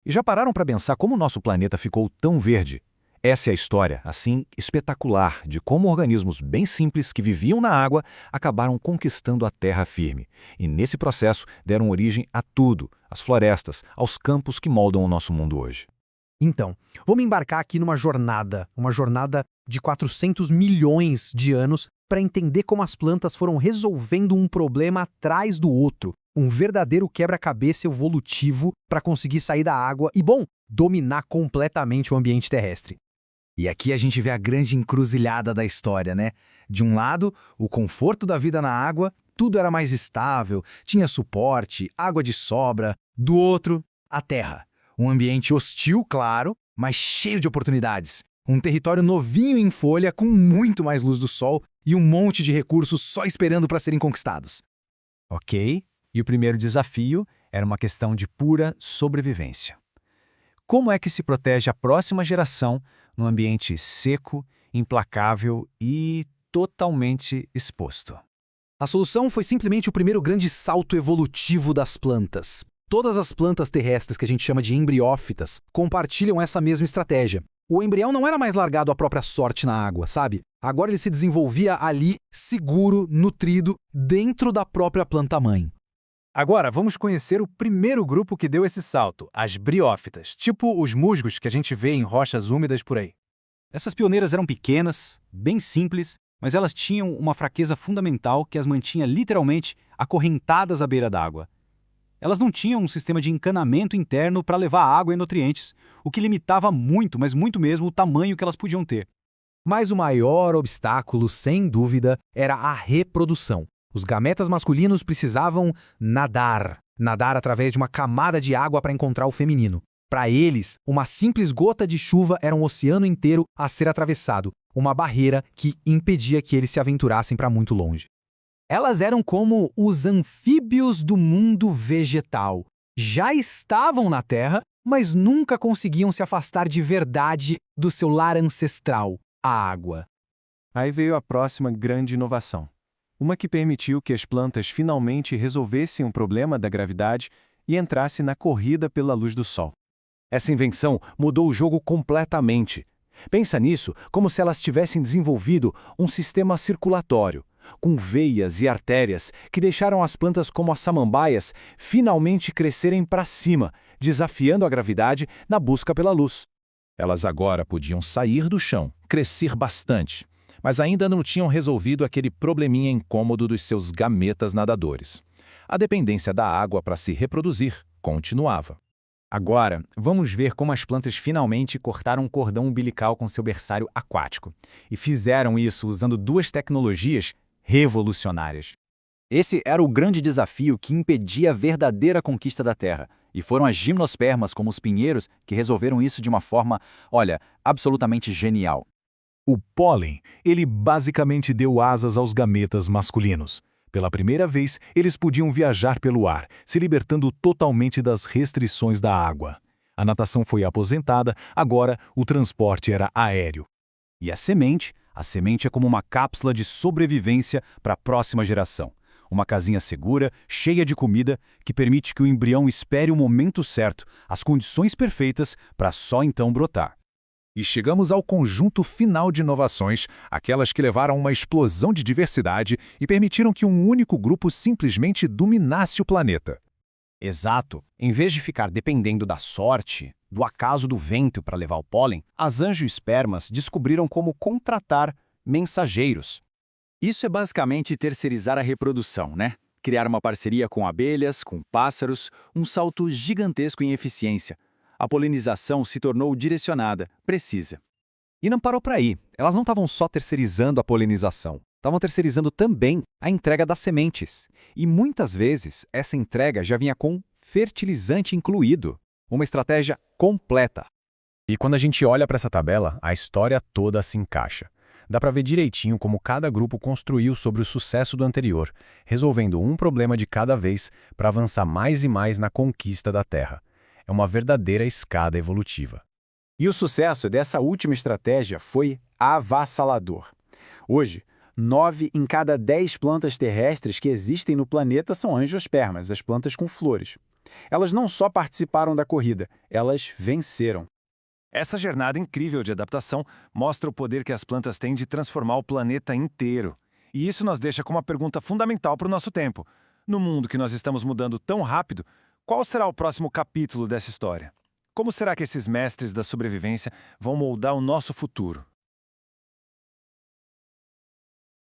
E já pararam para pensar como o nosso planeta ficou tão verde? Essa é a história, assim, espetacular, de como organismos bem simples que viviam na água acabaram conquistando a terra firme. E nesse processo deram origem a tudo, às florestas, aos campos que moldam o nosso mundo hoje. Então, vamos embarcar aqui numa jornada, uma jornada de 400 milhões de anos para entender como as plantas foram resolvendo um problema atrás do outro, um verdadeiro quebra-cabeça evolutivo para conseguir sair da água e, bom, dominar completamente o ambiente terrestre. E aqui a gente vê a grande encruzilhada da história, né? De um lado, o conforto da vida na água, tudo era mais estável, tinha suporte, água de sobra. Do outro, a terra. Um ambiente hostil, claro, mas cheio de oportunidades. Um território novinho em folha, com muito mais luz do sol e um monte de recursos só esperando para serem conquistados. Ok, e o primeiro desafio era uma questão de pura sobrevivência. Como é que se protege a próxima geração num ambiente seco, implacável e totalmente exposto? A solução foi simplesmente o primeiro grande salto evolutivo das plantas. Todas as plantas terrestres que a gente chama de embriófitas compartilham essa mesma estratégia. O embrião não era mais largado à própria sorte na água, sabe? Agora ele se desenvolvia ali, seguro, nutrido, dentro da própria planta-mãe. Agora, vamos conhecer o primeiro grupo que deu esse salto, as briófitas, tipo os musgos que a gente vê em rochas úmidas por aí. Essas pioneiras eram pequenas, bem simples, mas elas tinham uma fraqueza fundamental que as mantinha literalmente acorrentadas à beira d'água. Elas não tinham um sistema de encanamento interno para levar água e nutrientes, o que limitava muito, mas muito mesmo, o tamanho que elas podiam ter. Mas o maior obstáculo, sem dúvida, era a reprodução. Os gametas masculinos precisavam nadar através de uma camada de água para encontrar o feminino. Para eles, uma simples gota de chuva era um oceano inteiro a ser atravessado, uma barreira que impedia que eles se aventurassem para muito longe. Elas eram como os anfíbios do mundo vegetal. Já estavam na Terra, mas nunca conseguiam se afastar de verdade do seu lar ancestral, a água. Aí veio a próxima grande inovação. Uma que permitiu que as plantas finalmente resolvessem o problema da gravidade e entrassem na corrida pela luz do sol. Essa invenção mudou o jogo completamente. Pensa nisso como se elas tivessem desenvolvido um sistema circulatório, com veias e artérias que deixaram as plantas como as samambaias finalmente crescerem para cima, desafiando a gravidade na busca pela luz. Elas agora podiam sair do chão, crescer bastante, mas ainda não tinham resolvido aquele probleminha incômodo dos seus gametas nadadores. A dependência da água para se reproduzir continuava. Agora, vamos ver como as plantas finalmente cortaram um cordão umbilical com seu berçário aquático. E fizeram isso usando duas tecnologias revolucionárias. Esse era o grande desafio que impedia a verdadeira conquista da Terra. E foram as gimnospermas, como os pinheiros, que resolveram isso de uma forma, absolutamente genial. O pólen, ele basicamente deu asas aos gametas masculinos. Pela primeira vez, eles podiam viajar pelo ar, se libertando totalmente das restrições da água. A natação foi aposentada, agora o transporte era aéreo. E a semente é como uma cápsula de sobrevivência para a próxima geração. Uma casinha segura, cheia de comida, que permite que o embrião espere o momento certo, as condições perfeitas para só então brotar. E chegamos ao conjunto final de inovações, aquelas que levaram a uma explosão de diversidade e permitiram que um único grupo simplesmente dominasse o planeta. Exato. Em vez de ficar dependendo da sorte, do acaso do vento para levar o pólen, as angiospermas descobriram como contratar mensageiros. Isso é basicamente terceirizar a reprodução, né? Criar uma parceria com abelhas, com pássaros, um salto gigantesco em eficiência. A polinização se tornou direcionada, precisa. E não parou por aí. Elas não estavam só terceirizando a polinização. Estavam terceirizando também a entrega das sementes. E muitas vezes essa entrega já vinha com fertilizante incluído. Uma estratégia completa. E quando a gente olha para essa tabela, a história toda se encaixa. Dá para ver direitinho como cada grupo construiu sobre o sucesso do anterior, resolvendo um problema de cada vez para avançar mais e mais na conquista da Terra. É uma verdadeira escada evolutiva. E o sucesso dessa última estratégia foi avassalador. Hoje, 9 em cada 10 plantas terrestres que existem no planeta são angiospermas, as plantas com flores. Elas não só participaram da corrida, elas venceram. Essa jornada incrível de adaptação mostra o poder que as plantas têm de transformar o planeta inteiro. E isso nos deixa com uma pergunta fundamental para o nosso tempo. No mundo que nós estamos mudando tão rápido, qual será o próximo capítulo dessa história? Como será que esses mestres da sobrevivência vão moldar o nosso futuro?